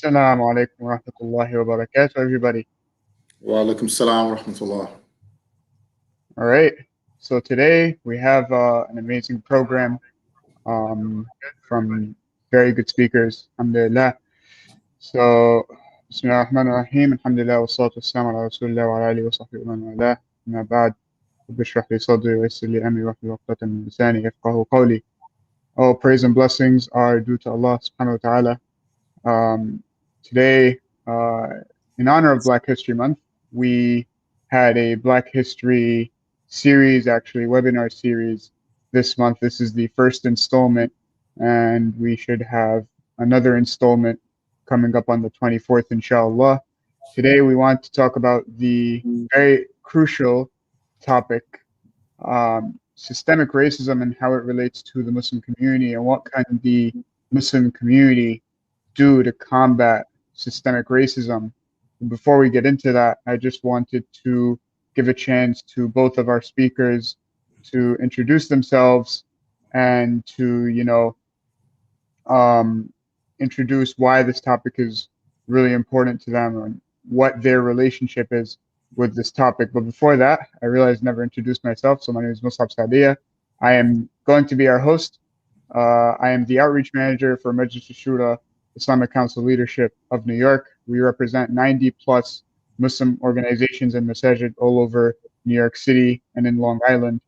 Assalamu alaikum wa rahmatullahi wa barakatuh, everybody. Wa alaikum salam wa rahmatullah. All right. So today we have an amazing program from very good speakers. Alhamdulillah. So, Bismillah ar-Rahman ar-Rahim. Alhamdulillah wa salatu wa ala Rasulillah wa ala alihi wa sahbihi wa man wala. Amma ba'd. Rabbi shrah li sadri wa yassir li amri wahlul 'uqdatan min lisani yafqahu qawli. All praise and blessings are due to Allah subhanahu wa ta'ala. Today, in honor of Black History Month, we had a Black History series, actually, webinar series this month. This is the first installment, and we should have another installment coming up on the 24th, inshallah. Today, we want to talk about the very crucial topic, systemic racism and how it relates to the Muslim community, and what can the Muslim community do to combat systemic racism. Before we get into that, I just wanted to give a chance to both of our speakers to introduce themselves and to, introduce why this topic is really important to them and what their relationship is with this topic. But before that, I realized I never introduced myself. So my name is Musab Sadia. I am going to be our host. I am the outreach manager for Majlis al-Shura Islamic Council Leadership of New York. We represent 90 plus Muslim organizations and masajid all over New York City and in Long Island.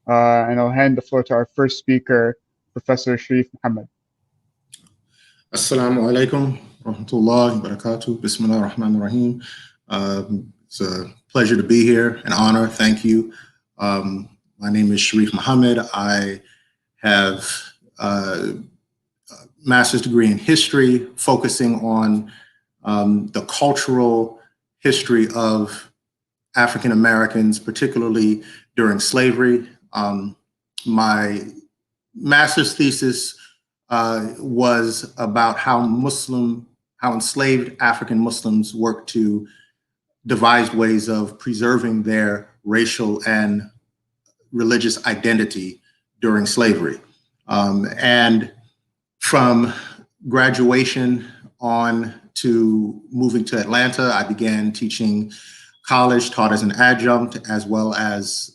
And I'll hand the floor to our first speaker, Professor Sharif Muhammad. Assalamu alaikum wa rahmatullahi wa barakatuh. Bismillah ar-Rahman ar-Rahim. It's a pleasure to be here, an honor. Thank you. My name is Sharif Muhammad. I have a master's degree in history, focusing on the cultural history of African Americans, particularly during slavery. My master's thesis was about how enslaved African Muslims worked to devise ways of preserving their racial and religious identity during slavery. And from graduation on to moving to Atlanta, I began teaching college, taught as an adjunct, as well as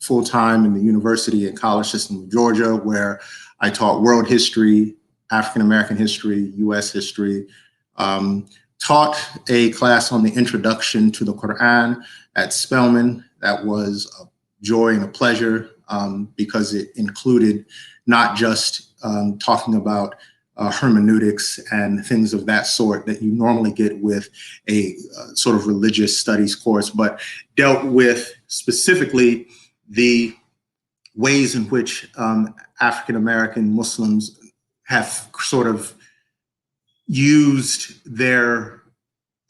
full-time in the university and college system of Georgia, where I taught world history, African-American history, US history, taught a class on the introduction to the Quran at Spelman. That was a joy and a pleasure because it included not just talking about hermeneutics and things of that sort that you normally get with a sort of religious studies course, but dealt with specifically the ways in which African-American Muslims have sort of used their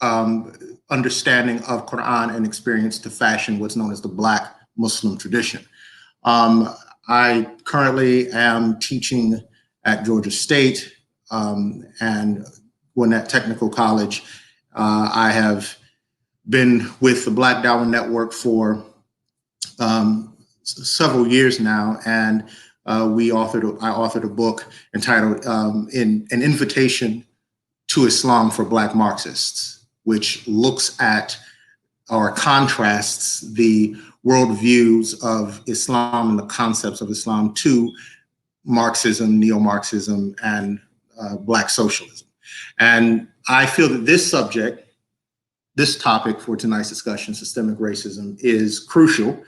understanding of Quran and experience to fashion what's known as the Black Muslim tradition. I currently am teaching at Georgia State and Gwinnett Technical College. I have been with the Black Dawah Network for several years now, and I authored a book entitled An Invitation to Islam for Black Marxists, which looks at or contrasts the worldviews of Islam and the concepts of Islam to Marxism, neo-Marxism, and Black socialism. And I feel that this topic for tonight's discussion, systemic racism, is crucial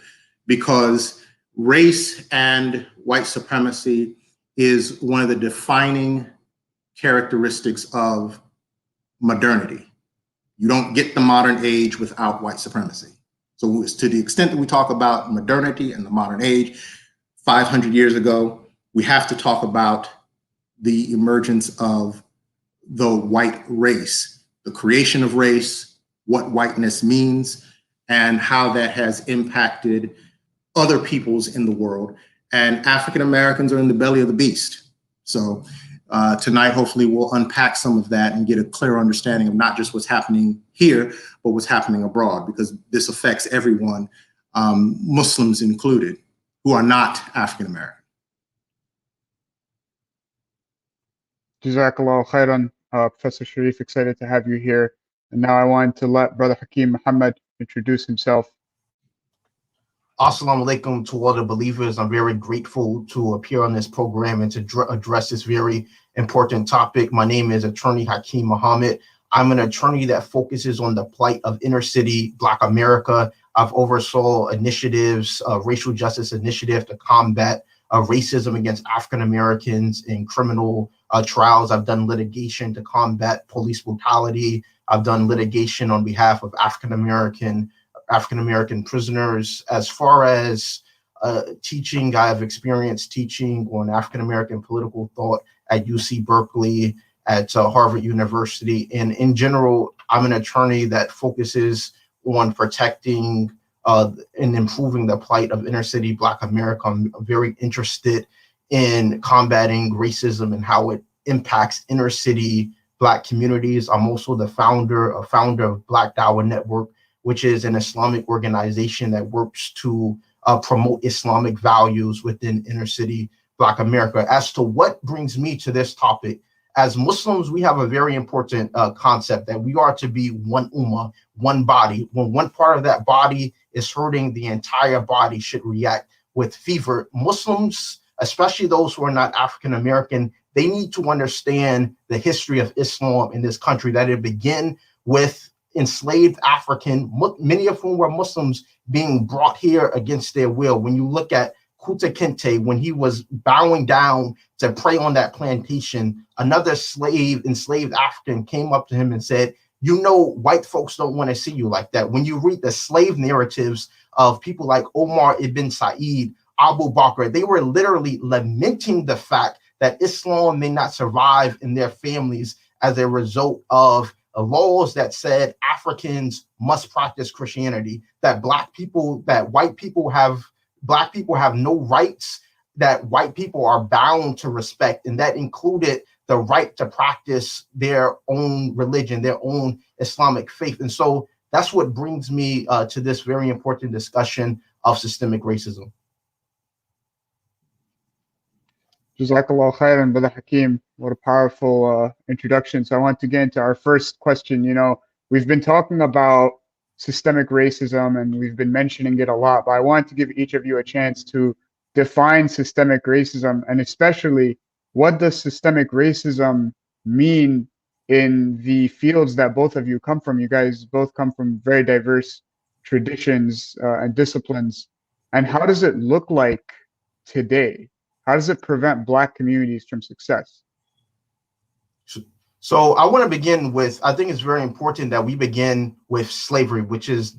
because race and white supremacy is one of the defining characteristics of modernity. You don't get the modern age without white supremacy. So to the extent that we talk about modernity and the modern age, 500 years ago, we have to talk about the emergence of the white race, the creation of race, what whiteness means, and how that has impacted other peoples in the world. And African Americans are in the belly of the beast. So tonight, hopefully we'll unpack some of that and get a clear understanding of not just what's happening here, but what's happening abroad, because this affects everyone, Muslims included, who are not African American. Jazakallah khairan, Professor Sharif, excited to have you here. And now I want to let Brother Hakeem Muhammad introduce himself. Assalamu alaikum to all the believers. I'm very grateful to appear on this program and to address this very important topic. My name is Attorney Hakeem Muhammad. I'm an attorney that focuses on the plight of inner city Black America. I've oversaw initiatives, racial justice initiative to combat racism against African Americans in criminal trials. I've done litigation to combat police brutality. I've done litigation on behalf of African American prisoners. As far as teaching, I have experience teaching on African American political thought at UC Berkeley, at Harvard University. And in general, I'm an attorney that focuses on protecting and improving the plight of inner city Black America. I'm very interested in combating racism and how it impacts inner city Black communities. I'm also the founder of Black Dawah Network, which is an Islamic organization that works to promote Islamic values within inner city Black America. As to what brings me to this topic, as Muslims, we have a very important concept that we are to be one ummah, one body. When one part of that body is hurting, the entire body should react with fever. Muslims, especially those who are not African American, they need to understand the history of Islam in this country, that it began with enslaved African, many of whom were Muslims, being brought here against their will. When you look at Kunta Kinte, when he was bowing down to pray on that plantation, another enslaved African came up to him and said, you know, white folks don't want to see you like that. When you read the slave narratives of people like Omar ibn Said, Abu Bakr, they were literally lamenting the fact that Islam may not survive in their families as a result of laws that said Africans must practice Christianity, that Black people have no rights, that white people are bound to respect, and that included the right to practice their own religion, their own Islamic faith. And so that's what brings me to this very important discussion of systemic racism. Jazakallah khairan, Brother Hakeem. What a powerful introduction. So I want to get into our first question. You know, we've been talking about systemic racism and we've been mentioning it a lot, but I want to give each of you a chance to define systemic racism, and especially what does systemic racism mean in the fields that both of you come from. You guys both come from very diverse traditions and disciplines. And how does it look like today? How does it prevent Black communities from success? So I want to begin with, I think it's very important that we begin with slavery, which is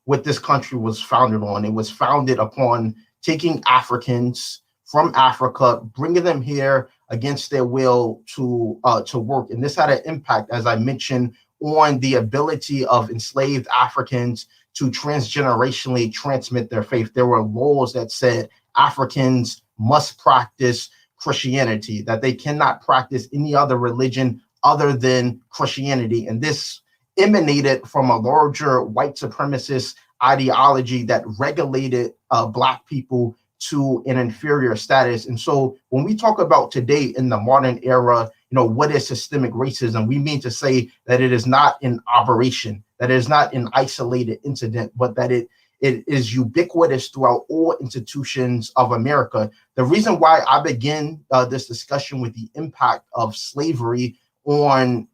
what this country was founded on. It was founded upon taking Africans from Africa, bringing them here against their will to work. And this had an impact, as I mentioned, on the ability of enslaved Africans to transgenerationally transmit their faith. There were laws that said Africans must practice Christianity, that they cannot practice any other religion other than Christianity. And this emanated from a larger white supremacist ideology that regulated Black people to an inferior status. And so when we talk about today in the modern era, you know, what is systemic racism? We mean to say that it is not an aberration, that it is not an isolated incident, but that it is ubiquitous throughout all institutions of America. The reason why I begin this discussion with the impact of slavery on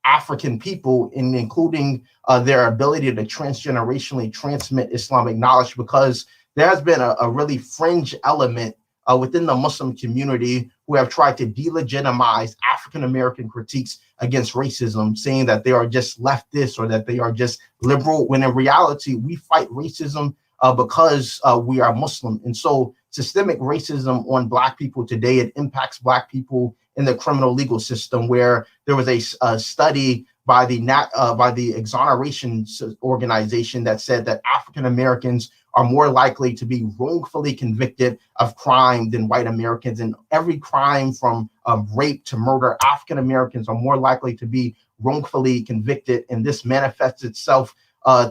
African people, and including their ability to transgenerationally transmit Islamic knowledge, because there has been a really fringe element within the Muslim community who have tried to delegitimize African American critiques against racism, saying that they are just leftist or that they are just liberal, when in reality, we fight racism because we are Muslim. And so systemic racism on Black people today, it impacts Black people in the criminal legal system, where there was a study by the Exoneration Organization that said that African Americans are more likely to be wrongfully convicted of crime than white Americans. And every crime from rape to murder, African Americans are more likely to be wrongfully convicted. And this manifests itself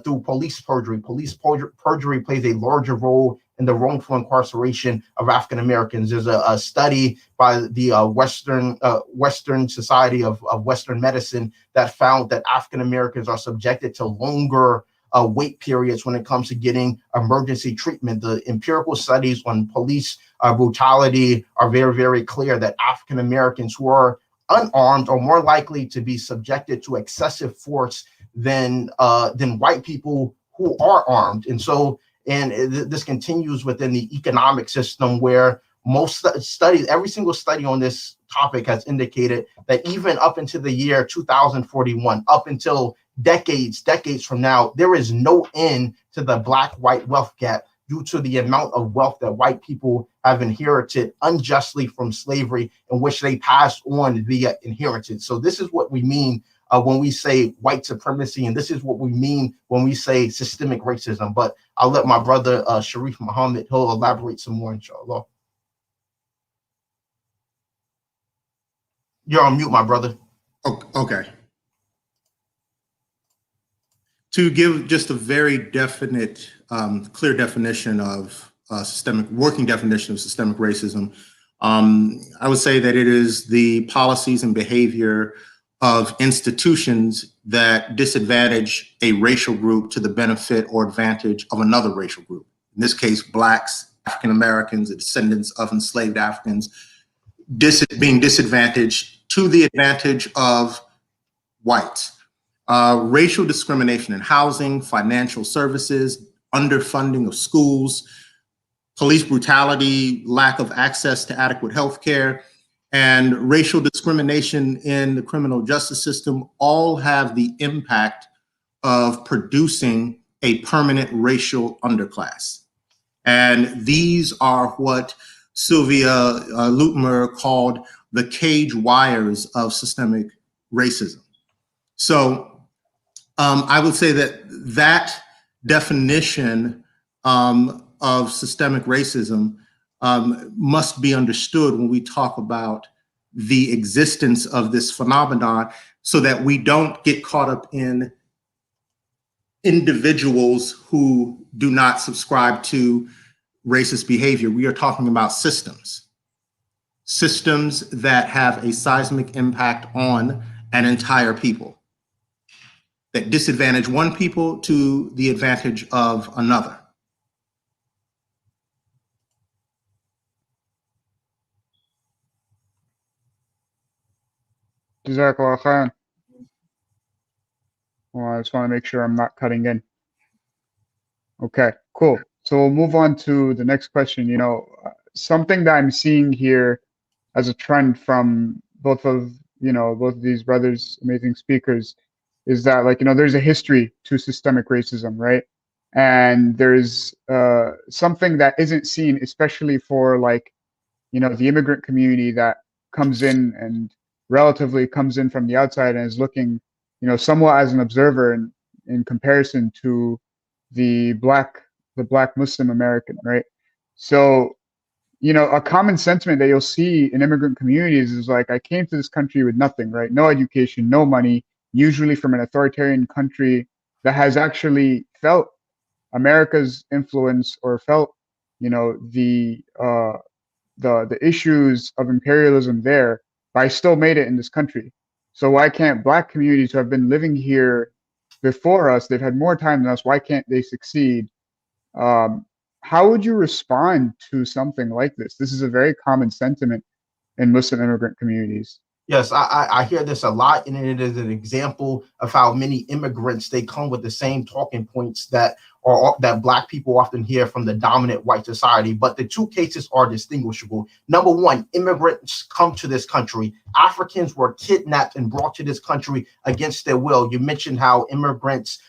through police perjury. Police perjury plays a larger role in the wrongful incarceration of African Americans. There's a study by the Western Society of Western Medicine that found that African Americans are subjected to longer wait periods when it comes to getting emergency treatment. The empirical studies on police brutality are very, very clear that African Americans who are unarmed are more likely to be subjected to excessive force than white people who are armed. And so, this continues within the economic system, where most studies, every single study on this topic has indicated that even up into the year 2041, up until decades from now, there is no end to the black-white wealth gap due to the amount of wealth that white people have inherited unjustly from slavery, in which they passed on via inheritance. So this is what we mean when we say white supremacy, and this is what we mean when we say systemic racism. But I'll let my brother Sharif Muhammad, he'll elaborate some more, inshallah. You're on mute, my brother. Okay. To give just a very definite, clear definition of working definition of systemic racism, I would say that it is the policies and behavior of institutions that disadvantage a racial group to the benefit or advantage of another racial group. In this case, Blacks, African Americans, the descendants of enslaved Africans, being disadvantaged to the advantage of whites. Racial discrimination in housing, financial services, underfunding of schools, police brutality, lack of access to adequate health care, and racial discrimination in the criminal justice system all have the impact of producing a permanent racial underclass. And these are what Sylvia Lutmer called the cage wires of systemic racism. So I would say that definition of systemic racism must be understood when we talk about the existence of this phenomenon, so that we don't get caught up in individuals who do not subscribe to racist behavior. We are talking about systems that have a seismic impact on an entire people, that disadvantage one people to the advantage of another. Jazakallah khairan. Well, I just want to make sure I'm not cutting in. Okay, cool. So we'll move on to the next question. Something that I'm seeing here as a trend from both of these brothers, amazing speakers, is that there's a history to systemic racism, right? And there's something that isn't seen, especially for the immigrant community that comes in and relatively comes in from the outside and is looking, somewhat as an observer in comparison to the black Muslim American, right? So, a common sentiment that you'll see in immigrant communities is I came to this country with nothing, right? No education, no money, usually from an authoritarian country that has actually felt America's influence or felt, the issues of imperialism there, but I still made it in this country. So why can't black communities who have been living here before us, they've had more time than us, why can't they succeed? How would you respond to something like this? This is a very common sentiment in Muslim immigrant communities. Yes, I hear this a lot, and it is an example of how many immigrants, they come with the same talking points that black people often hear from the dominant white society. But the two cases are distinguishable. Number one, immigrants come to this country. Africans were kidnapped and brought to this country against their will. You mentioned how immigrants,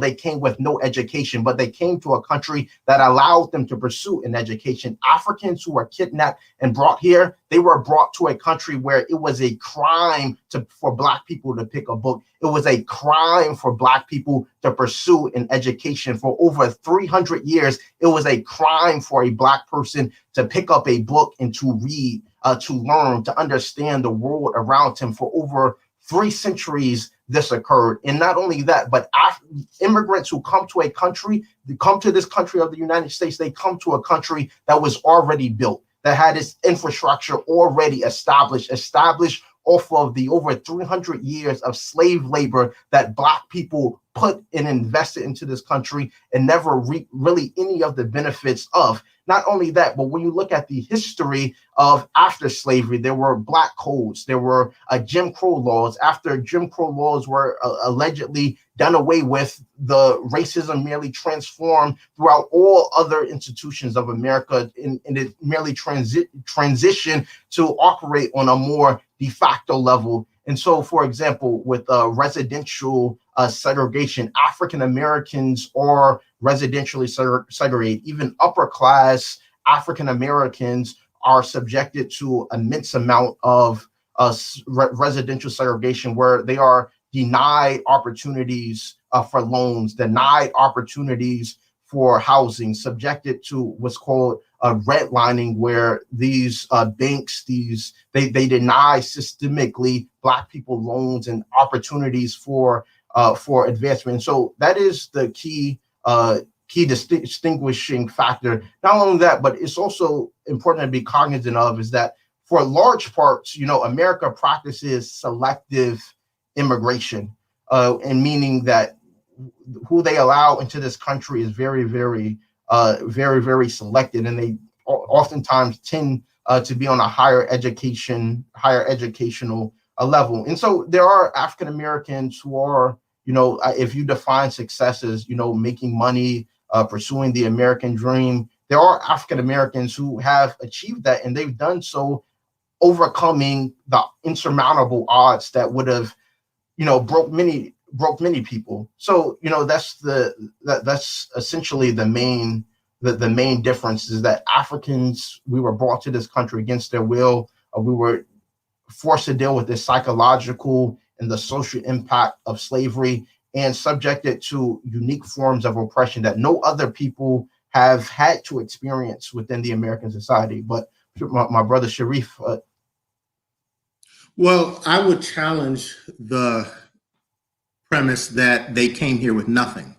they came with no education, but they came to a country that allowed them to pursue an education. Africans who were kidnapped and brought here, they were brought to a country where it was a crime for black people to pick a book. It was a crime for black people to pursue an education. For over 300 years, it was a crime for a black person to pick up a book and to read, to learn, to understand the world around him. For over 3 centuries this occurred. And not only that, but immigrants who come to a country, they come to this country of the United States, they come to a country that was already built, that had its infrastructure already established off of the over 300 years of slave labor that Black people put and invested into this country and never really any of the benefits of. Not only that, but when you look at the history of after slavery, there were Black codes, there were Jim Crow laws. After Jim Crow laws were allegedly done away with, the racism merely transformed throughout all other institutions of America, and it merely transitioned to operate on a more de facto level. And so, for example, with residential segregation, African Americans are residentially segregated. Even upper class African Americans are subjected to immense amount of residential segregation, where they are denied opportunities for loans, denied opportunities for housing, subjected to what's called redlining, where these banks, they deny systemically Black people loans and opportunities for advancement. So that is the key distinguishing factor. Not only that, but it's also important to be cognizant of is that for large parts, America practices selective immigration, and meaning that who they allow into this country is very, very selected, and they oftentimes tend to be on a higher educational level. And so there are African Americans who are, if you define success as, making money, pursuing the American dream, there are African Americans who have achieved that, and they've done so overcoming the insurmountable odds that would have, broke many people. So, that's essentially the main difference, is that Africans, we were brought to this country against their will. We were forced to deal with the psychological and the social impact of slavery, and subjected to unique forms of oppression that no other people have had to experience within the American society. But my brother Sharif. Well, I would challenge the premise that they came here with nothing.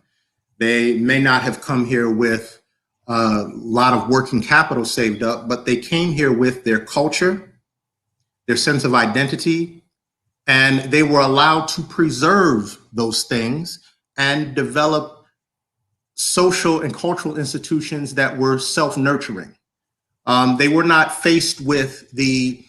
They may not have come here with a lot of working capital saved up, but they came here with their culture, their sense of identity, and they were allowed to preserve those things and develop social and cultural institutions that were self-nurturing. They were not faced with the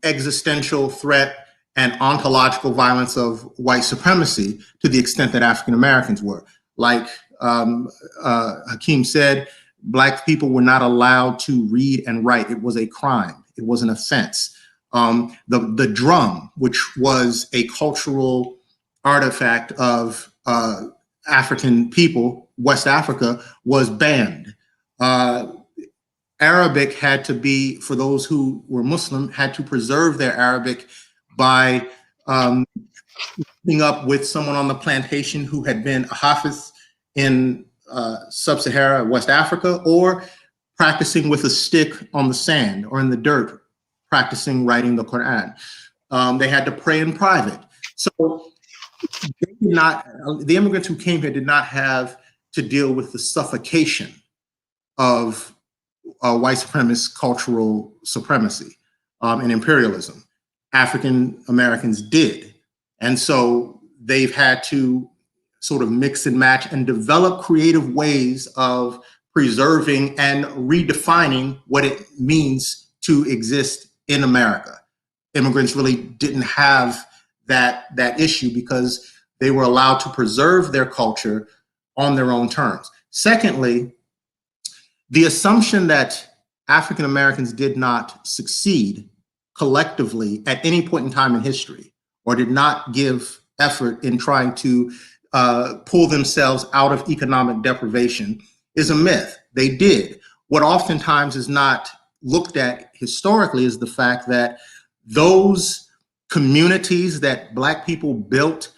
existential threat and ontological violence of white supremacy to the extent that African Americans were. Like Hakeem said, Black people were not allowed to read and write. It was a crime. It was an offense. The drum, which was a cultural artifact of African people, West Africa, was banned. Arabic had to be, for those who were Muslim, had to preserve their Arabic by hooking up with someone on the plantation who had been a hafiz in sub-Sahara West Africa, or practicing with a stick on the sand or in the dirt, practicing writing the Quran. They had to pray in private. So the immigrants who came here did not have to deal with the suffocation of white supremacist cultural supremacy and imperialism. African Americans did. And so they've had to sort of mix and match and develop creative ways of preserving and redefining what it means to exist in America. Immigrants really didn't have that issue because they were allowed to preserve their culture on their own terms. Secondly, the assumption that African Americans did not succeed collectively at any point in time in history, or did not give effort in trying to pull themselves out of economic deprivation, is a myth. They did. What oftentimes is not looked at historically is the fact that those communities that Black people built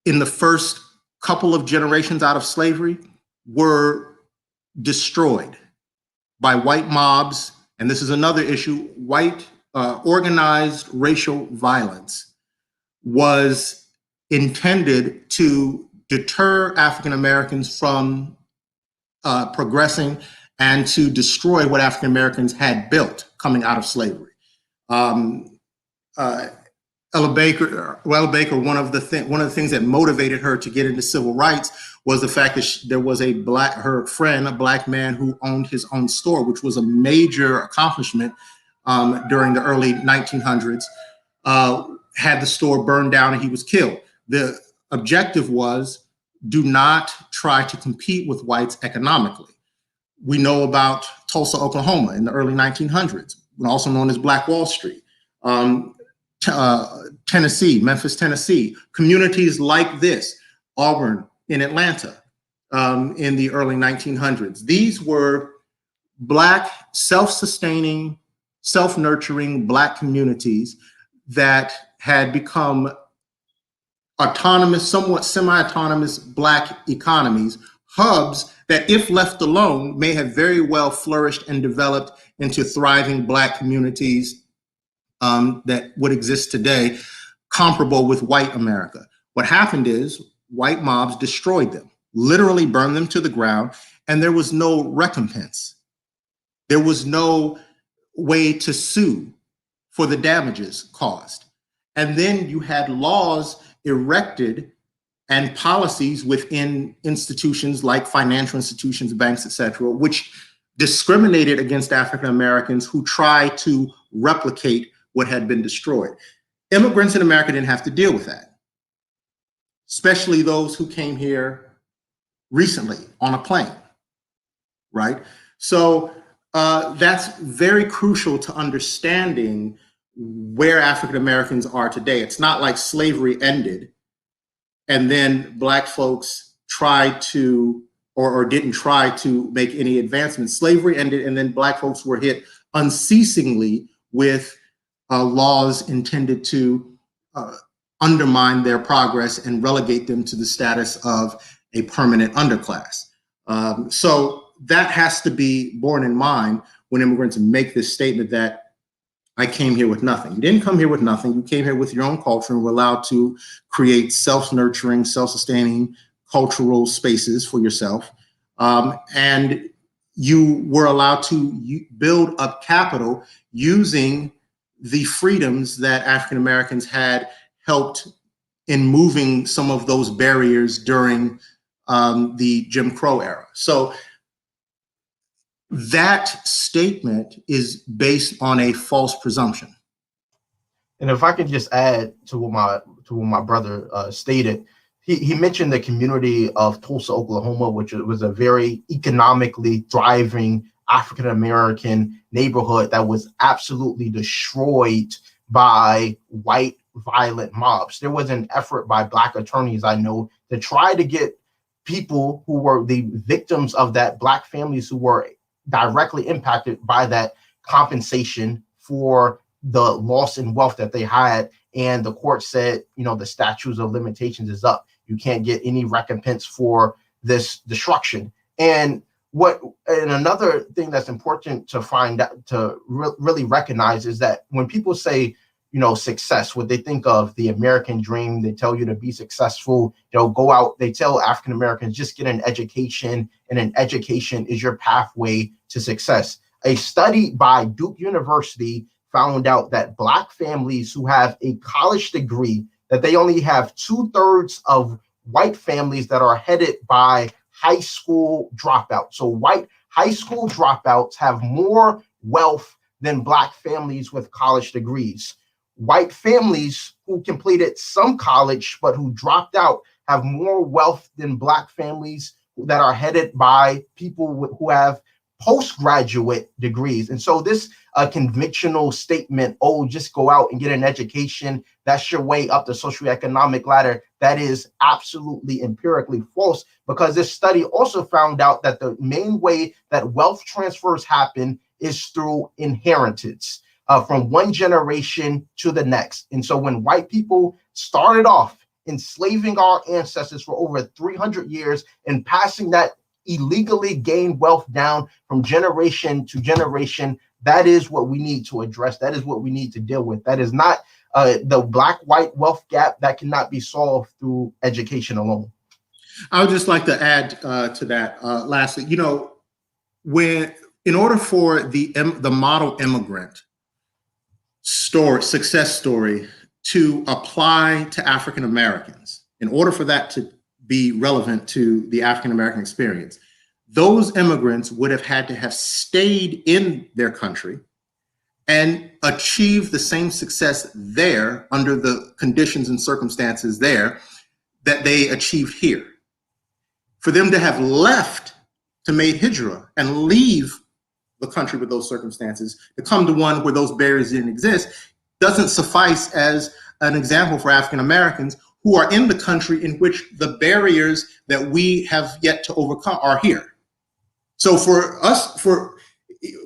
in the first couple of generations out of slavery were destroyed by white mobs. And this is another issue. White organized racial violence was intended to deter African Americans from progressing and to destroy what African Americans had built coming out of slavery. Ella Baker, one of the things that motivated her to get into civil rights was the fact that there was her friend, a black man who owned his own store, which was a major accomplishment during the early 1900s, had the store burned down and he was killed. The objective was, do not try to compete with whites economically. We know about Tulsa, Oklahoma in the early 1900s, also known as Black Wall Street. Tennessee, Memphis, Tennessee, communities like this, Auburn in Atlanta in the early 1900s. These were Black, self-sustaining, self-nurturing Black communities that had become autonomous, somewhat semi-autonomous Black economies, hubs that, if left alone, may have very well flourished and developed into thriving Black communities that would exist today, comparable with white America. What happened is white mobs destroyed them, literally burned them to the ground, and there was no recompense. There was no way to sue for the damages caused. And then you had laws erected and policies within institutions like financial institutions, banks, et cetera, which discriminated against African Americans who tried to replicate what had been destroyed. Immigrants in America didn't have to deal with that, especially those who came here recently on a plane, right? So that's very crucial to understanding where African Americans are today. It's not like slavery ended and then Black folks tried to, or didn't try to make any advancements. Slavery ended and then Black folks were hit unceasingly with laws intended to undermine their progress and relegate them to the status of a permanent underclass. So that has to be borne in mind when immigrants make this statement that I came here with nothing. You didn't come here with nothing. You came here with your own culture and were allowed to create self-nurturing, self-sustaining cultural spaces for yourself. And you were allowed to build up capital using the freedoms that African Americans had helped in moving some of those barriers during the Jim Crow era. So that statement is based on a false presumption. And if I could just add to what my brother stated, he mentioned the community of Tulsa, Oklahoma, which was a very economically thriving African-American neighborhood that was absolutely destroyed by white violent mobs. There was an effort by Black attorneys, I know, to try to get people who were the victims of that, Black families who were directly impacted by that, compensation for the loss in wealth that they had. And the court said, the statutes of limitations is up. You can't get any recompense for this destruction. And another thing that's important to find out, to really recognize, is that when people say, success, what they think of the American dream, they tell you to be successful, go out, they tell African Americans, just get an education, and an education is your pathway to success. A study by Duke University found out that Black families who have a college degree, that they only have 2/3 of white families that are headed by high school dropouts. So white high school dropouts have more wealth than Black families with college degrees. White families who completed some college but who dropped out have more wealth than Black families that are headed by people who have postgraduate degrees. And so this convictional statement, just go out and get an education, that's your way up the socioeconomic ladder, that is absolutely empirically false, because this study also found out that the main way that wealth transfers happen is through inheritance from one generation to the next. And so when white people started off enslaving our ancestors for over 300 years and passing that illegally gain wealth down from generation to generation. That is what we need to address. That is what we need to deal with. That is not the black-white wealth gap that cannot be solved through education alone. I would just like to add to that. Lastly, you know, in order for the model immigrant success story to apply to African Americans, in order for that to be relevant to the African American experience, those immigrants would have had to have stayed in their country and achieved the same success there under the conditions and circumstances there that they achieved here. For them to have left, to make hijrah and leave the country with those circumstances, to come to one where those barriers didn't exist, doesn't suffice as an example for African Americans who are in the country in which the barriers that we have yet to overcome are here. So for us,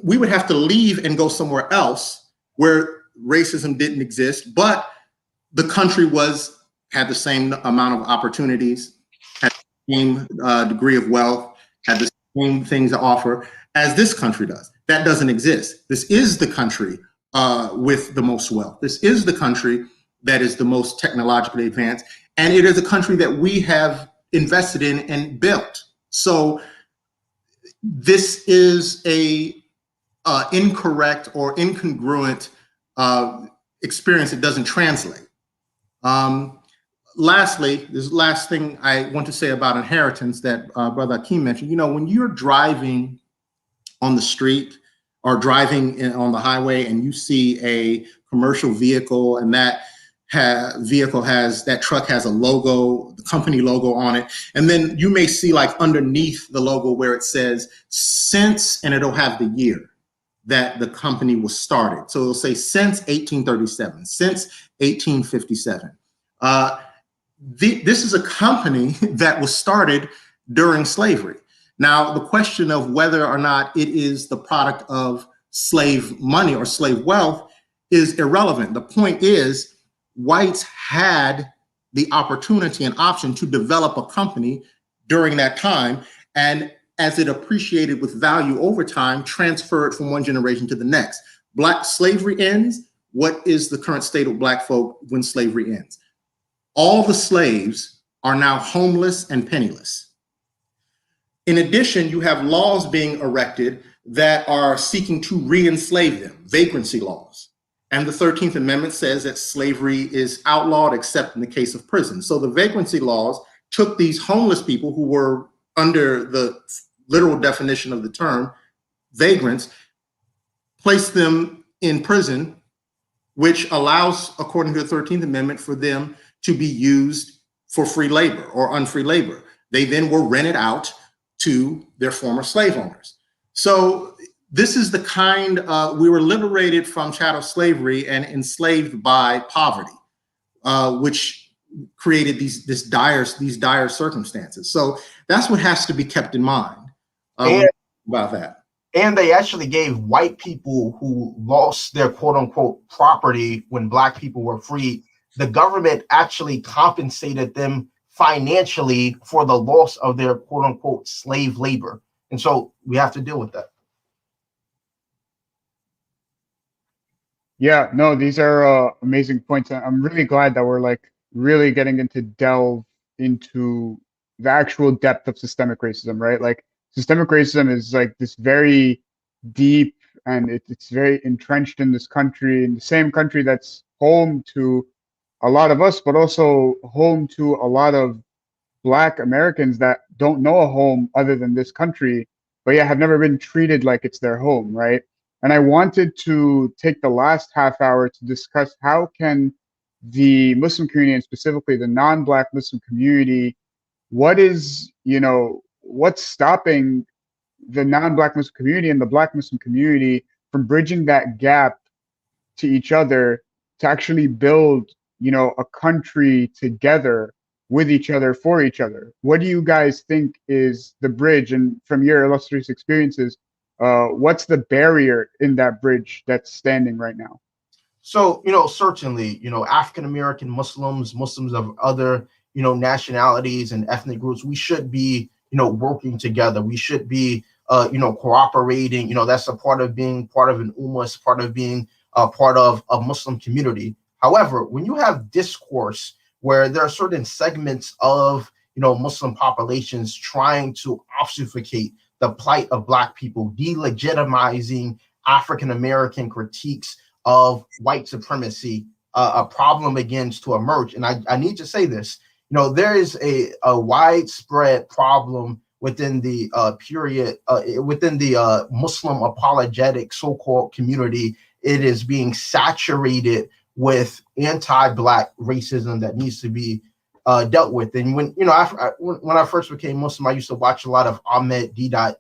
we would have to leave and go somewhere else where racism didn't exist, but the country had the same amount of opportunities, had the same degree of wealth, had the same things to offer as this country does. That doesn't exist. This is the country with the most wealth. This is the country that is the most technologically advanced, and it is a country that we have invested in and built. So this is a incorrect or incongruent experience that doesn't translate. Lastly, this last thing I want to say about inheritance that Brother Akeem mentioned, you know, when you're driving on the street or driving on the highway and you see a commercial vehicle and that truck has a logo, the company logo on it, and then you may see like underneath the logo where it says since, and it'll have the year that the company was started. So it'll say since 1837, since 1857. This is a company that was started during slavery. Now, the question of whether or not it is the product of slave money or slave wealth is irrelevant. The point is, whites had the opportunity and option to develop a company during that time, and as it appreciated with value over time, transfer it from one generation to the next. Black slavery ends. What is the current state of Black folk when slavery ends? All the slaves are now homeless and penniless. In addition, you have laws being erected that are seeking to re-enslave them, vagrancy laws. And the 13th Amendment says that slavery is outlawed except in the case of prison. So the vagrancy laws took these homeless people who were under the literal definition of the term, vagrants, placed them in prison, which allows, according to the 13th Amendment, for them to be used for free labor or unfree labor. They then were rented out to their former slave owners. So this is the kind we were liberated from chattel slavery and enslaved by poverty, which created these dire circumstances. So that's what has to be kept in mind about that. And they actually gave white people who lost their quote unquote property when Black people were free, the government actually compensated them financially for the loss of their quote unquote slave labor. And so we have to deal with that. Yeah, no, these are amazing points. I'm really glad that we're like really getting into delve into the actual depth of systemic racism, right? Like systemic racism is like this very deep and it's very entrenched in this country, in the same country that's home to a lot of us, but also home to a lot of Black Americans that don't know a home other than this country, but yeah, have never been treated like it's their home, right? And I wanted to take the last half hour to discuss how can the Muslim community, and specifically the non-Black Muslim community, what's stopping the non-Black Muslim community and the Black Muslim community from bridging that gap to each other to actually build, a country together with each other, for each other. What do you guys think is the bridge? And from your illustrious experiences, what's the barrier in that bridge that's standing right now? So, certainly, African-American Muslims of other, nationalities and ethnic groups, we should be, working together. We should be, cooperating. That's a part of being part of an ummah, it's part of being part of a Muslim community. However, when you have discourse where there are certain segments of Muslim populations trying to obfuscate the plight of Black people, delegitimizing African American critiques of white supremacy, a problem begins to emerge. And I need to say this, there is a widespread problem within the Muslim apologetic so-called community. It is being saturated with anti-Black racism that needs to be dealt with. And when I first became Muslim, I used to watch a lot of Ahmed Deedat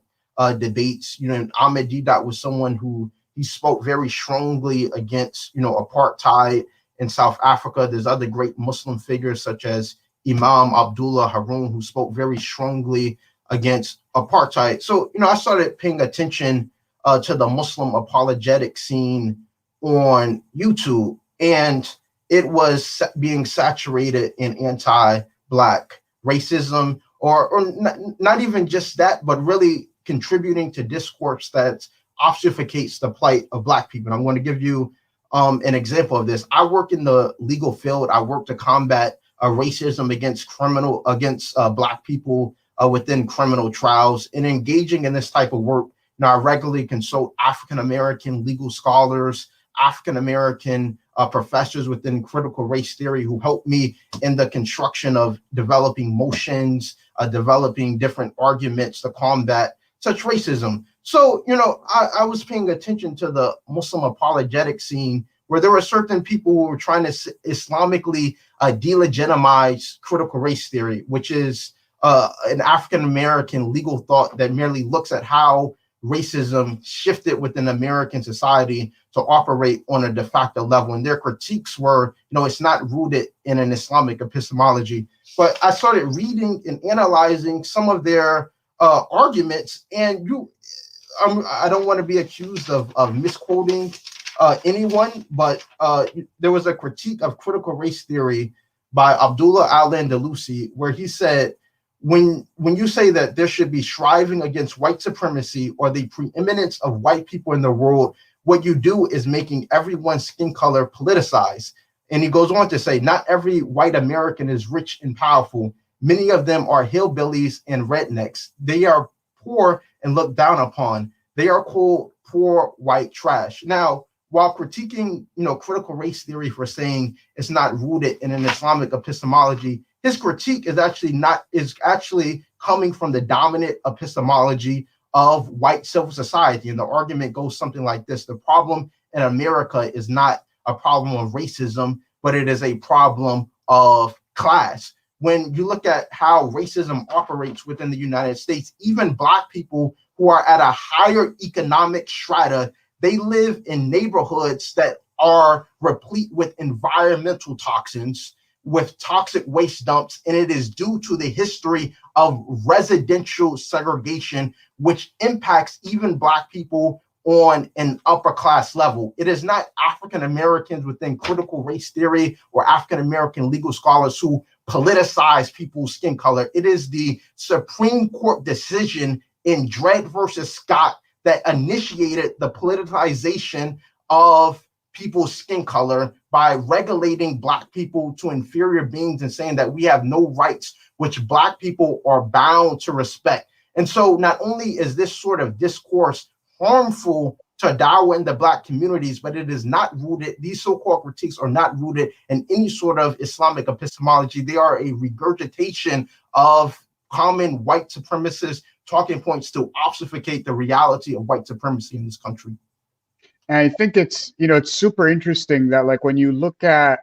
debates. Ahmed Deedat was someone who he spoke very strongly against apartheid in South Africa. There's other great Muslim figures such as Imam Abdullah Harun, who spoke very strongly against apartheid. So I started paying attention to the Muslim apologetic scene on YouTube, and it was being saturated in anti-Black racism, or not even just that, but really contributing to discourse that obfuscates the plight of Black people. And I'm going to give you an example of this. I work in the legal field. I work to combat racism against Black people within criminal trials. And engaging in this type of work, I regularly consult African American legal scholars, African American professors within critical race theory who help me in the construction of developing motions, developing different arguments to combat such racism. So, I was paying attention to the Muslim apologetic scene where there were certain people who were trying to Islamically delegitimize critical race theory, which is an African American legal thought that merely looks at how racism shifted within American society to operate on a de facto level. And their critiques were, it's not rooted in an Islamic epistemology. But I started reading and analyzing some of their arguments, and I don't want to be accused of misquoting anyone, but there was a critique of critical race theory by Abdullah Al-Andalusi, where he said, when you say that there should be striving against white supremacy or the preeminence of white people in the world, what you do is making everyone's skin color politicized. And he goes on to say, not every white American is rich and powerful. Many of them are hillbillies and rednecks. They are poor and looked down upon. They are called poor white trash. Now, while critiquing, critical race theory for saying it's not rooted in an Islamic epistemology, his critique is actually coming from the dominant epistemology of white civil society. And the argument goes something like this: the problem in America is not a problem of racism, but it is a problem of class. When you look at how racism operates within the United States, even Black people who are at a higher economic strata, they live in neighborhoods that are replete with environmental toxins, with toxic waste dumps, and it is due to the history of residential segregation, which impacts even Black people on an upper class level. It is not African Americans within critical race theory or African American legal scholars who politicize people's skin color. It is the Supreme Court decision in Dred versus Scott that initiated the politicization of people's skin color by regulating Black people to inferior beings and saying that we have no rights, which Black people are bound to respect. And so not only is this sort of discourse harmful to Dawah in the Black communities, but it is not rooted, these so-called critiques are not rooted in any sort of Islamic epistemology. They are a regurgitation of common white supremacist talking points to obfuscate the reality of white supremacy in this country. And I think it's super interesting that, like, when you look at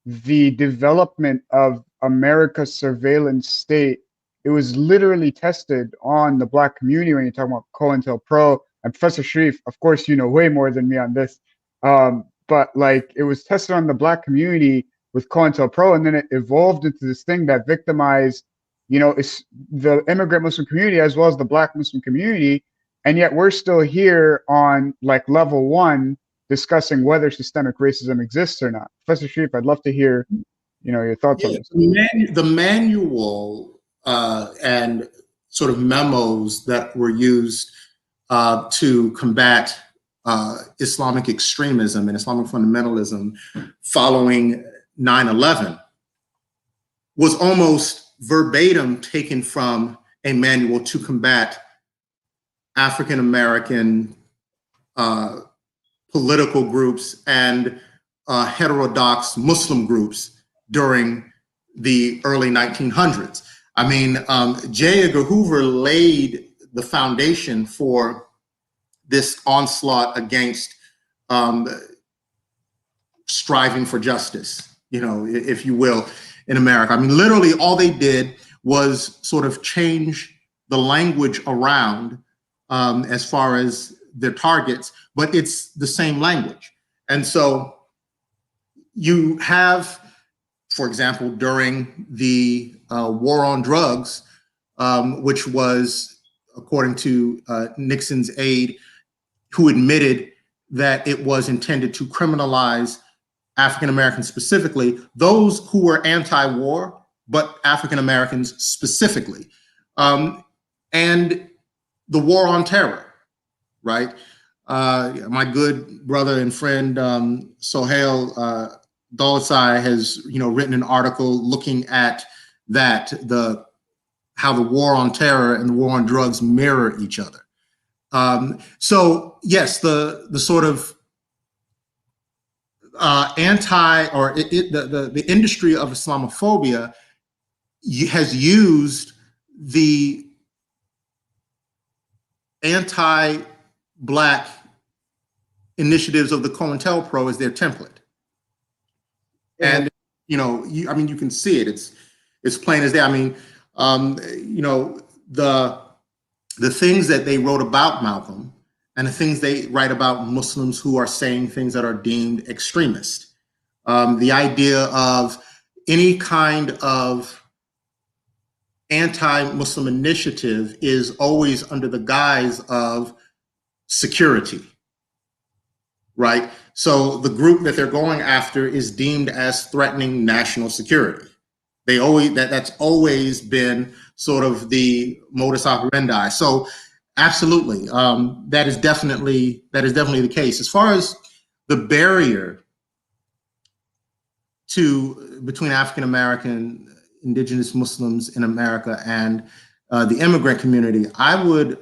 the development of America's surveillance state, it was literally tested on the Black community. When you're talking about COINTELPRO, and Professor Sharif, of course, you know way more than me on this, but like, it was tested on the Black community with COINTELPRO, and then it evolved into this thing that victimized, it's the immigrant Muslim community as well as the Black Muslim community. And yet we're still here on like level one discussing whether systemic racism exists or not. Professor Sharif, I'd love to hear, your thoughts on this. The manual and sort of memos that were used to combat Islamic extremism and Islamic fundamentalism following 9/11 was almost verbatim taken from a manual to combat African American political groups and heterodox Muslim groups during the early 1900s. I mean, J. Edgar Hoover laid the foundation for this onslaught against striving for justice, you know, if you will, in America. I mean, literally all they did was sort of change the language around as far as their targets, but it's the same language. And so you have, for example, during the war on drugs, which was, according to Nixon's aide, who admitted that it was intended to criminalize African Americans specifically, those who were anti-war, but African Americans specifically, and the war on terror, right? My good brother and friend Sohail Dolsai has, written an article looking at that, how the war on terror and the war on drugs mirror each other. So yes, the sort of the industry of Islamophobia has used the anti-Black initiatives of the COINTELPRO as their template. Yeah. And you can see it. It's plain as day. I mean, the things that they wrote about Malcolm and the things they write about Muslims who are saying things that are deemed extremist. The idea of any kind of anti-Muslim initiative is always under the guise of security, right? So the group that they're going after is deemed as threatening national security. That's always been sort of the modus operandi. So absolutely, that is definitely the case. As far as the barrier between African American, indigenous Muslims in America and the immigrant community, I would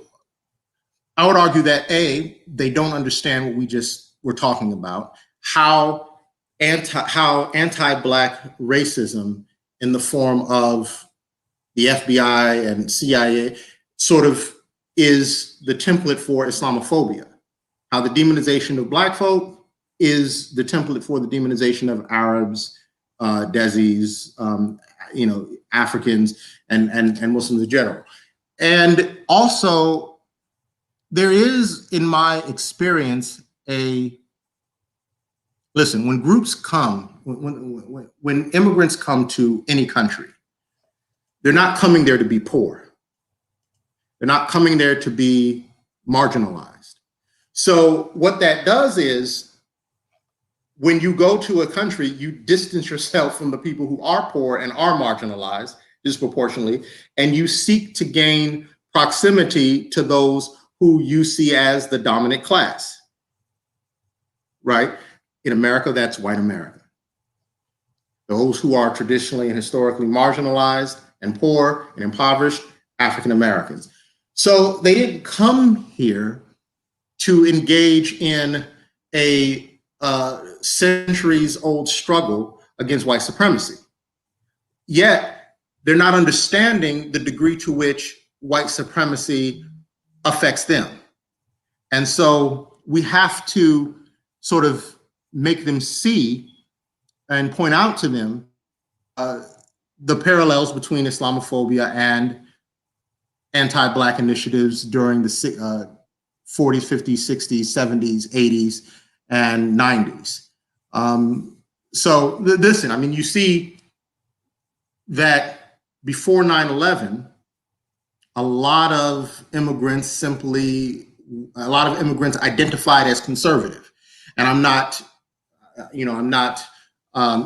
argue that they don't understand what we just were talking about, how anti-Black racism in the form of the FBI and CIA sort of is the template for Islamophobia, how the demonization of Black folk is the template for the demonization of Arabs, Desis, Africans, and Muslims in general. And also, there is, in my experience, when groups come, when immigrants come to any country, they're not coming there to be poor. They're not coming there to be marginalized. So what that does is, when you go to a country, you distance yourself from the people who are poor and are marginalized disproportionately, and you seek to gain proximity to those who you see as the dominant class, right? In America, that's white America. Those who are traditionally and historically marginalized and poor and impoverished, African Americans. So they didn't come here to engage in a centuries-old struggle against white supremacy. Yet, they're not understanding the degree to which white supremacy affects them. And so we have to sort of make them see and point out to them the parallels between Islamophobia and anti-Black initiatives during the 40s, 50s, 60s, 70s, 80s, and 90s. So listen, I mean, you see that before 9/11, a lot of immigrants identified as conservative. And I'm not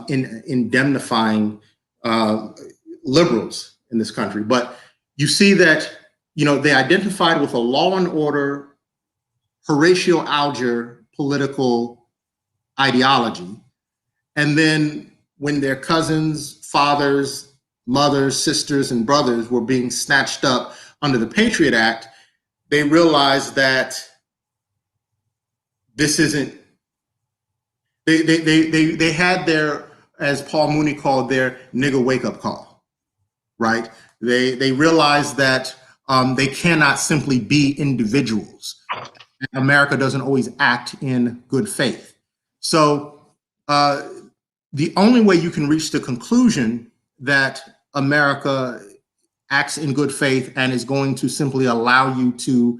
indemnifying liberals in this country, but you see that they identified with a law and order, Horatio Alger political ideology. And then when their cousins, fathers, mothers, sisters, and brothers were being snatched up under the Patriot Act, they realized that this isn't, they had their, as Paul Mooney called, their nigger wake-up call, right? They realized that they cannot simply be individuals. America doesn't always act in good faith. So the only way you can reach the conclusion that America acts in good faith and is going to simply allow you to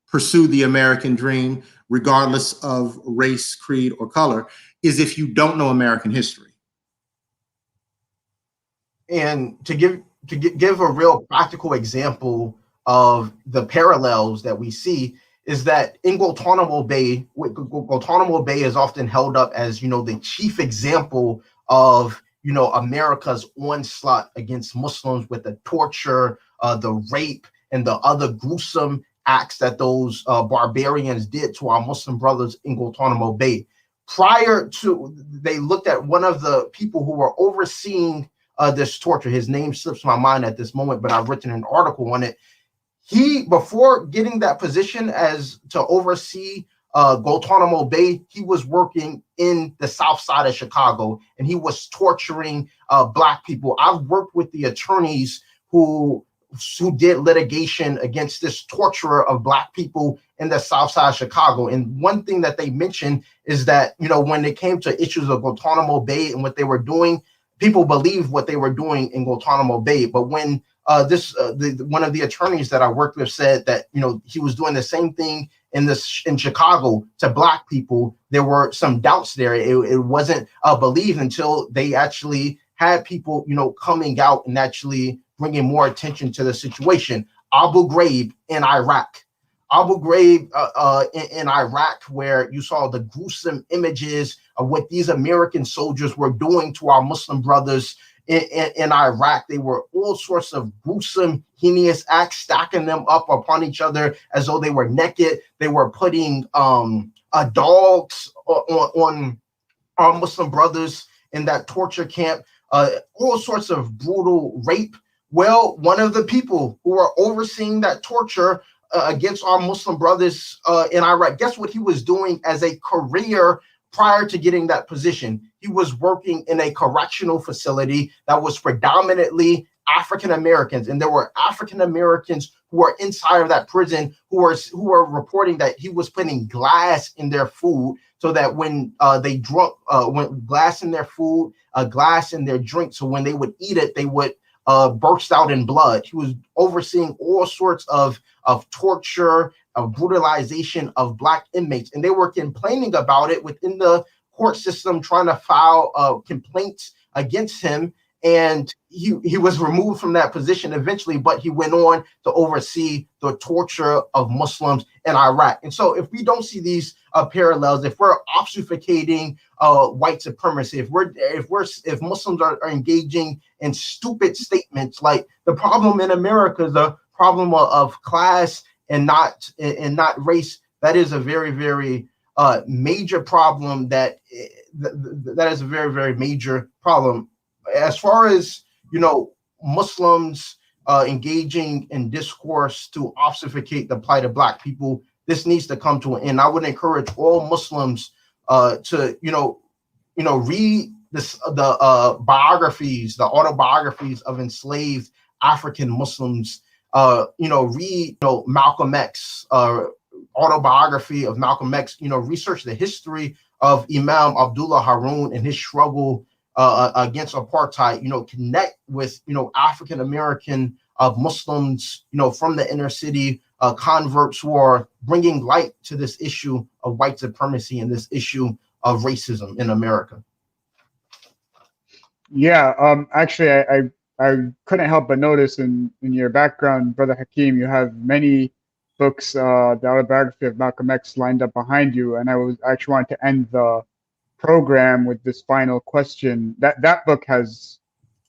pursue the American dream, regardless of race, creed, or color, is if you don't know American history. And to give a real practical example of the parallels that we see is that in Guantanamo Bay is often held up as, the chief example of, America's onslaught against Muslims with the torture, the rape, and the other gruesome acts that those barbarians did to our Muslim brothers in Guantanamo Bay. They looked at one of the people who were overseeing this torture. His name slips my mind at this moment, but I've written an article on it. He, before getting that position as to oversee Guantanamo Bay, he was working in the south side of Chicago, and he was torturing Black people. I've worked with the attorneys who did litigation against this torturer of Black people in the south side of Chicago. And one thing that they mentioned is that, when it came to issues of Guantanamo Bay and what they were doing, people believed what they were doing in Guantanamo Bay. But when one of the attorneys that I worked with said that, he was doing the same thing in Chicago to Black people, there were some doubts there. It wasn't believed until they actually had people, coming out and actually bringing more attention to the situation. Abu Ghraib in Iraq. Abu Ghraib in Iraq, where you saw the gruesome images of what these American soldiers were doing to our Muslim brothers in Iraq. They were all sorts of gruesome, heinous acts, stacking them up upon each other as though they were naked. They were putting dogs on our Muslim brothers in that torture camp, all sorts of brutal rape. Well, one of the people who are overseeing that torture against our Muslim brothers in Iraq, guess what he was doing as a career prior to getting that position? He was working in a correctional facility that was predominantly African Americans, and there were African Americans who were inside of that prison who were reporting that he was putting glass in their food, so that when they drunk, when glass in their food, glass in their drink, so when they would eat it, they would burst out in blood. He was overseeing all sorts of torture, of brutalization of Black inmates, and they were complaining about it within the court system, trying to file complaints against him. And he was removed from that position eventually, but he went on to oversee the torture of Muslims in Iraq. And so if we don't see these parallels, if we're obfuscating white supremacy, if Muslims are engaging in stupid statements like the problem in America is a problem of class and not race, that is a very, very major problem. That is a very, very major problem. As far as, Muslims engaging in discourse to obfuscate the plight of Black people, this needs to come to an end. I would encourage all Muslims to, read the biographies, the autobiographies of enslaved African Muslims. Read Malcolm X, autobiography of Malcolm X. Research the history of Imam Abdullah Haroun and his struggle against apartheid. Connect with African American Muslims, from the inner city, converts who are bringing light to this issue of white supremacy and this issue of racism in America. Yeah, actually, I couldn't help but notice in your background, Brother Hakeem, you have many books, the autobiography of Malcolm X lined up behind you, and I was actually wanting to end the program with this final question. That book has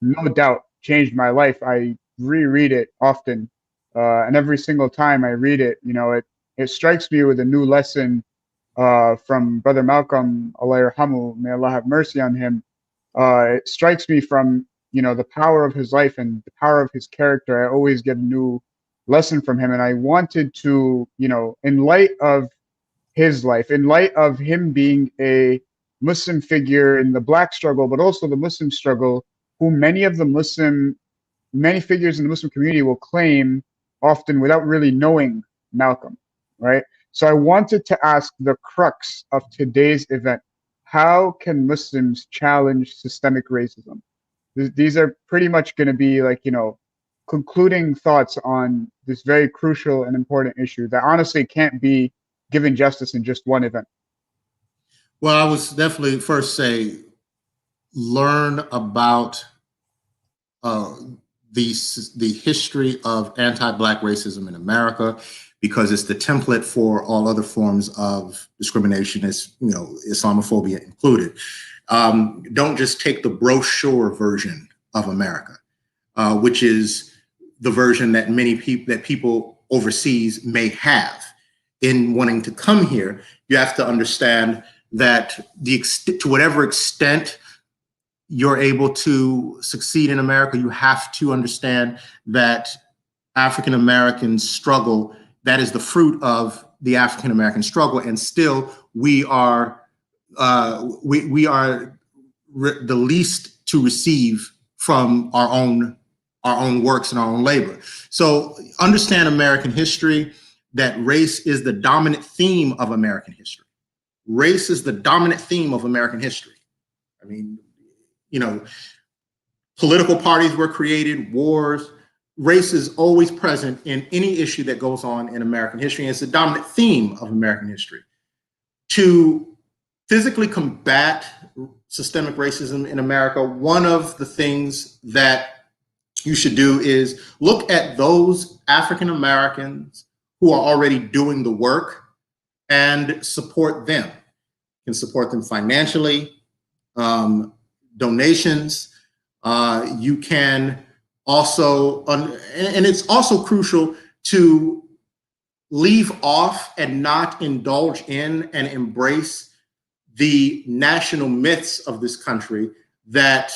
no doubt changed my life. I reread it often, And every single time I read it, it strikes me with a new lesson from Brother Malcolm, Allah yarhamu, may Allah have mercy on him. It strikes me from, the power of his life and the power of his character. I always get a new lesson from him. And I wanted to, in light of his life, in light of him being a Muslim figure in the Black struggle, but also the Muslim struggle, who many figures in the Muslim community will claim, often without really knowing Malcolm, right? So I wanted to ask the crux of today's event: how can Muslims challenge systemic racism? These are pretty much going to be like, concluding thoughts on this very crucial and important issue that honestly can't be given justice in just one event. Well, I was definitely first say, learn about the history of anti-Black racism in America, because it's the template for all other forms of discrimination, Islamophobia included. Don't just take the brochure version of America, which is the version that people overseas may have. In wanting to come here, you have to understand that to whatever extent you're able to succeed in America, you have to understand that African American struggle, that is the fruit of the African American struggle, and still we are the least to receive from our own works and our own labor. So understand American history, that race is the dominant theme of American history. Race is the dominant theme of American history. I mean, political parties were created, wars. Race is always present in any issue that goes on in American history, and it's the dominant theme of American history. To physically combat systemic racism in America, one of the things that you should do is look at those African Americans who are already doing the work and support them. You can support them financially, donations. You can also, and it's also crucial to leave off and not indulge in and embrace the national myths of this country that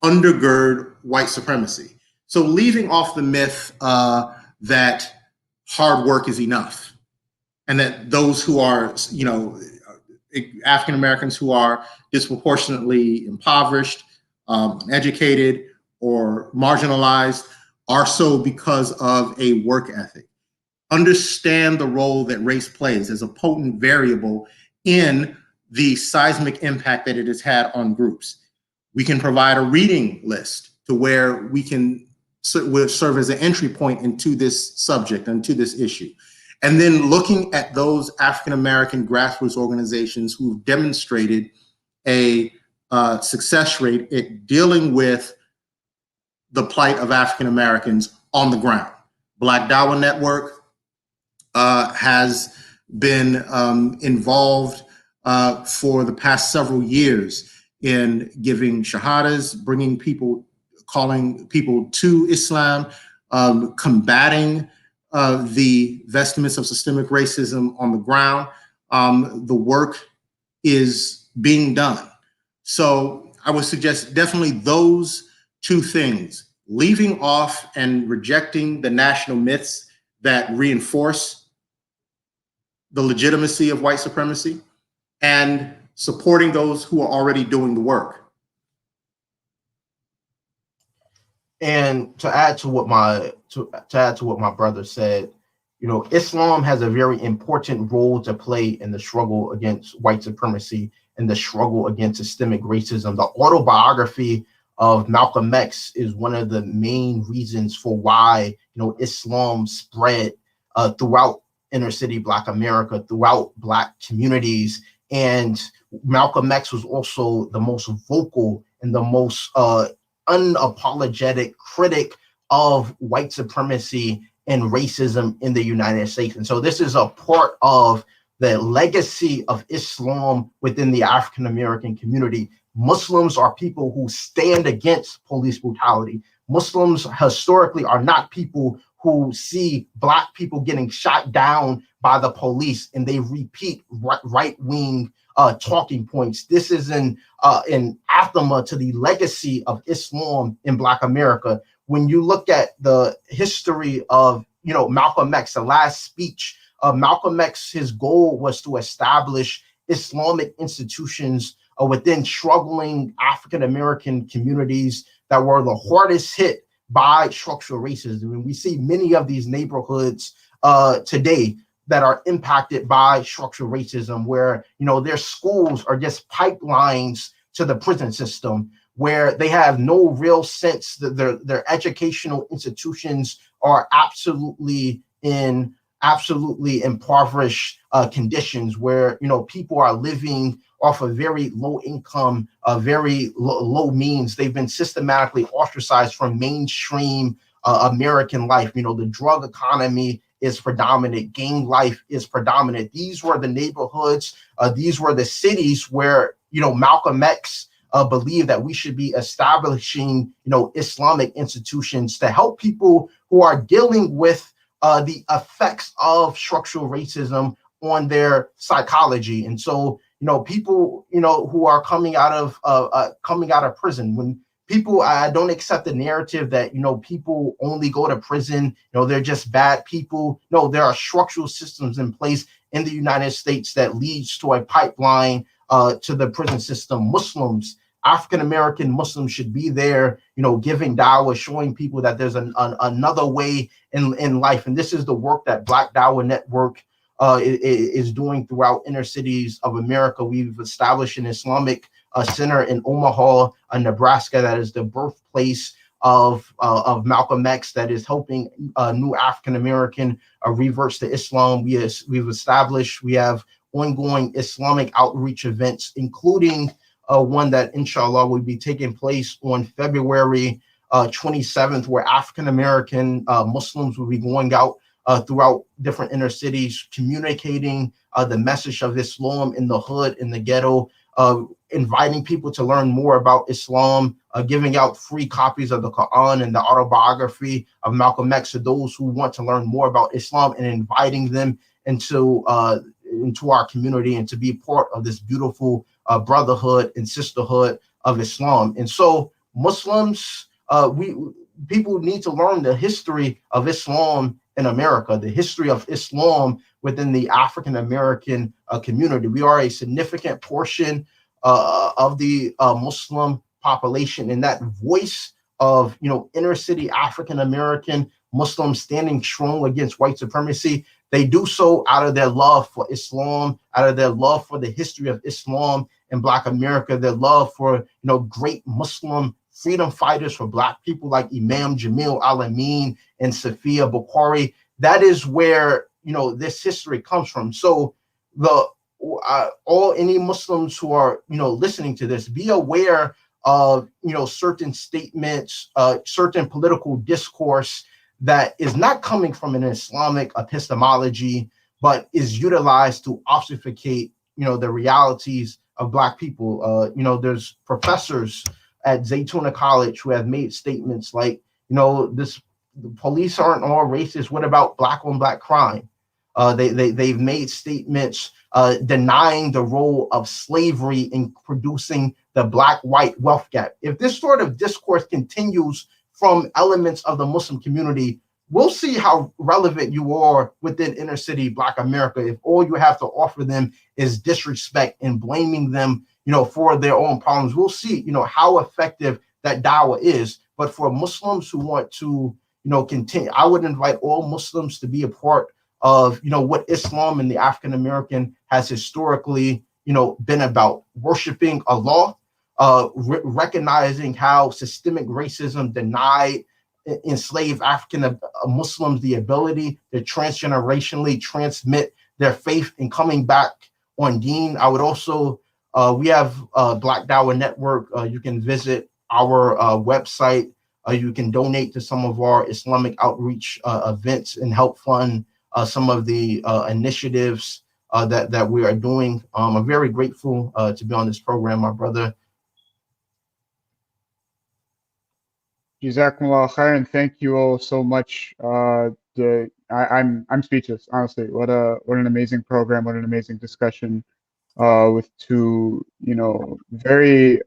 undergird white supremacy. So leaving off the myth that hard work is enough, and that those who are, African Americans who are disproportionately impoverished, educated, or marginalized are so because of a work ethic. Understand the role that race plays as a potent variable in the seismic impact that it has had on groups. We can provide a reading list to where we can serve as an entry point into this subject, into this issue. And then looking at those African-American grassroots organizations who've demonstrated a success rate at dealing with the plight of African-Americans on the ground. Black Dawa Network has been involved for the past several years in giving shahadas, calling people to Islam, combating the vestments of systemic racism on the ground. The work is being done. So I would suggest definitely those two things: leaving off and rejecting the national myths that reinforce the legitimacy of white supremacy, and supporting those who are already doing the work. And to add to what my brother said, Islam has a very important role to play in the struggle against white supremacy and the struggle against systemic racism. The autobiography of Malcolm X is one of the main reasons for why Islam spread throughout inner city Black America, throughout Black communities. And Malcolm X was also the most vocal and the most unapologetic critic of white supremacy and racism in the United States. And so this is a part of the legacy of Islam within the African American community. Muslims are people who stand against police brutality. Muslims historically are not people who see Black people getting shot down by the police, and they repeat right-wing talking points. This is an aftermath to the legacy of Islam in Black America. When you look at the history of, Malcolm X, the last speech of Malcolm X, his goal was to establish Islamic institutions within struggling African-American communities that were the hardest hit by structural racism. And we see many of these neighborhoods today that are impacted by structural racism, where, their schools are just pipelines to the prison system, where they have no real sense that their educational institutions are absolutely impoverished conditions, where, people are living off of very low income, very low means. They've been systematically ostracized from mainstream American life. The drug economy is predominant. Gang life is predominant. These were the neighborhoods. These were the cities where, Malcolm X believed that we should be establishing, Islamic institutions to help people who are dealing with the effects of structural racism on their psychology. And so, people, who are coming out of prison, when people, I don't accept the narrative that, people only go to prison, they're just bad people. No, there are structural systems in place in the United States that leads to a pipeline to the prison system. Muslims, African-American Muslims should be there, giving dawah, showing people that there's another way in life. And this is the work that Black Dawah Network is doing throughout inner cities of America. We've established an Islamic center in Omaha, Nebraska, that is the birthplace of Malcolm X, that is helping new African-American reverts to Islam. We have ongoing Islamic outreach events, including one that inshallah will be taking place on February 27th, where African-American Muslims will be going out throughout different inner cities, communicating the message of Islam in the hood, in the ghetto, inviting people to learn more about Islam, giving out free copies of the Quran and the autobiography of Malcolm X to those who want to learn more about Islam, and inviting them into our community and to be part of this beautiful brotherhood and sisterhood of Islam. And so Muslims, people need to learn the history of Islam in America, the history of Islam within the African-American community. We are a significant portion of the Muslim population, and that voice of, inner city African-American Muslims standing strong against white supremacy, they do so out of their love for Islam, out of their love for the history of Islam in Black America, their love for, great Muslim freedom fighters for Black people like Imam Jamil Al-Amin and Safiya Bukhari. That is where, this history comes from. So any Muslims who are, listening to this, be aware of, certain statements, certain political discourse that is not coming from an Islamic epistemology, but is utilized to obfuscate, the realities of Black people. There's professors at Zaytuna College who have made statements like, the police aren't all racist. What about Black on Black crime? They've made statements denying the role of slavery in producing the Black-white wealth gap. If this sort of discourse continues from elements of the Muslim community, we'll see how relevant you are within inner city Black America if all you have to offer them is disrespect and blaming them, for their own problems. We'll see, how effective that dawah is. But for Muslims who want to, continue, I would invite all Muslims to be a part of, what Islam and the African American has historically, been about: worshiping Allah, recognizing how systemic racism denied enslaved African Muslims the ability to transgenerationally transmit their faith and coming back on deen. I would also, we have Black Dawah Network. You can visit our website. You can donate to some of our Islamic outreach events and help fund some of the initiatives that we are doing. I'm very grateful to be on this program, my brother. Jazakumullah khair, and thank you all so much. I'm speechless, honestly. What an amazing program, what an amazing discussion. With two, very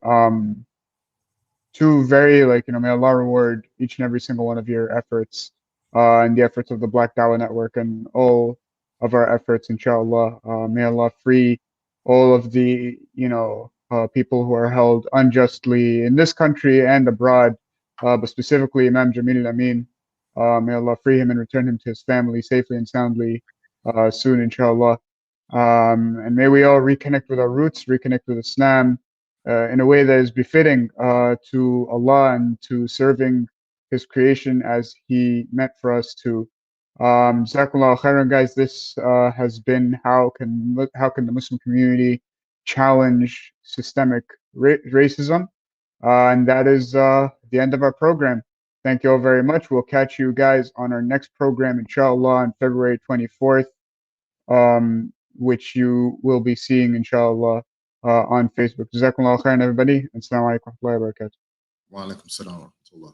may Allah reward each and every single one of your efforts, and the efforts of the Black Dawah Network and all of our efforts, inshallah. May Allah free all of the, people who are held unjustly in this country and abroad, but specifically Imam Jamil al-Amin. May Allah free him and return him to his family safely and soundly soon, inshallah. And may we all reconnect with our roots, reconnect with Islam, in a way that is befitting to Allah and to serving His creation as He meant for us to. Jazakallah khairan, guys. This has been how can the Muslim community challenge systemic racism, and that is the end of our program. Thank you all very much. We'll catch you guys on our next program, inshallah, on February 24th. Which you will be seeing, inshallah, on Facebook. Jazakumullah khairan, everybody. Assalamu alaikum wa rahmatullahi wa barakatuh. Wa alaikum salam wa rahmatullah.